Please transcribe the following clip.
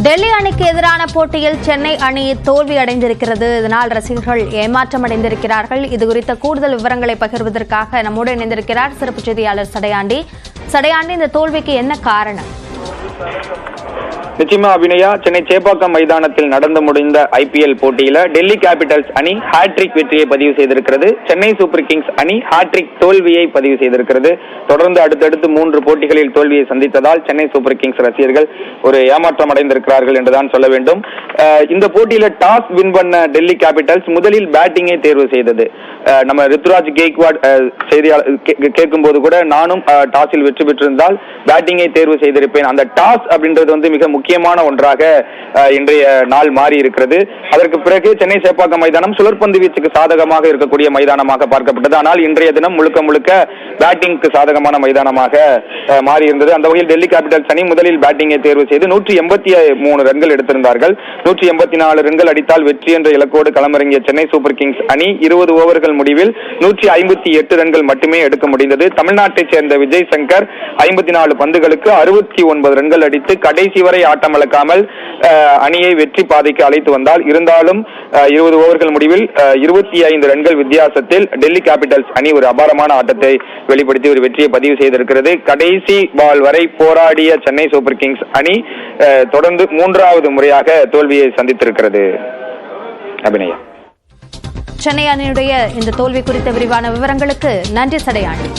டெல்லி அணிக்கு எதிரான போட்டியில் சென்னை அணி தோல்வி அடைந்திருக்கிறது. இதனால் ரசிகர்கள் ஏமாற்றம் அடைந்திருக்கிறார்கள். இது குறித்த கூடுதல் விவரங்களை பகிர்வதற்காக நம்மோடு இணைந்திருக்கிறார் சிறப்பு செய்தியாளர் சடையாண்டி. இந்த தோல்விக்கு என்ன காரணம்? நிச்சயமா அபிநயா, சென்னை சேப்பாக்கம் மைதானத்தில் நடந்து முடிந்த ஐபிஎல் போட்டியில டெல்லி கேபிட்டல்ஸ் அணி ஹாட்ரிக் வெற்றியை பதிவு செய்திருக்கிறது. சென்னை சூப்பர் கிங்ஸ் அணி ஹாட்ரிக் தோல்வியை பதிவு செய்திருக்கிறது. தொடர்ந்து அடுத்தடுத்து 3 போட்டிகளில் தோல்வியை சந்தித்ததால் சென்னை சூப்பர் கிங்ஸ் ரசிகர்கள் ஒரு ஏமாற்றம் அடைந்திருக்கிறார்கள் என்றுதான் சொல்ல வேண்டும். இந்த போட்டியில டாஸ் வின் பண்ண டெல்லி கேபிட்டல்ஸ் முதலில் பேட்டிங்கை தேர்வு செய்தது. நம்ம ரித்துராஜ் கெய்க்வாட் செய்தியாளர் கேட்கும் போது கூட நானும் டாஸில் வெற்றி பெற்றிருந்தால் பேட்டிங்கை தேர்வு செய்திருப்பேன். அந்த டாஸ் அப்படின்றது மிக முக்கியமான ஒன்றாக இன்றைய நாள் மாறி இருக்கிறது. அதற்கு பிறகு சென்னை சேப்பாக்கம் மைதானம் சுழற்பந்து வீச்சுக்கு சாதகமாக இருக்கக்கூடிய மைதானமாக பார்க்கப்பட்டது. ஆனால் இன்றைய தினம் முழுக்க முழுக்க பேட்டிங்க்கு சாதகமான மைதானமாக மாறி இருந்தது. அந்த வகையில் டெல்லி கேபிட்டல்ஸ் அணி முதலில் பேட்டிங்கை தேர்வு செய்து 183 ரன்கள் எடுத்திருந்தார்கள். 184 ரன்கள் அடித்தால் வெற்றி என்ற இலக்கோடு களமிறங்கிய சென்னை சூப்பர் கிங்ஸ் அணி 20 ஓவர்கள் முடிவில் 158 ரன்கள் மட்டுமே எடுக்க முடிந்தது. தமிழ்நாட்டைச் சேர்ந்த விஜய் சங்கர் 54 பந்துகளுக்கு 69 ரன்கள் அடித்து கடைசி வரை ஆட்டமிழக்காமல் அணியை வெற்றி பாதைக்கு அழைத்து வந்தால், இருந்தாலும் 20 ஓவர்கள் முடிவில் 25 ரன்கள் வித்தியாசத்தில் டெல்லி கேபிட்டல்ஸ் அணி ஒரு அபாரமான ஆட்டத்தை வெளிப்படுத்தி ஒரு வெற்றியை பதிவு செய்திருக்கிறது. கடைசி பால் வரை போராடிய சென்னை சூப்பர் கிங்ஸ் அணி தொடர்ந்து 3வது முறையாக தோல்வியை சந்தித்திருக்கிறது. அபிநயா, சென்னை அணியுடைய இந்த தோல்வி குறித்த விரிவான விவரங்களுக்கு நன்றி சடையாண்டி.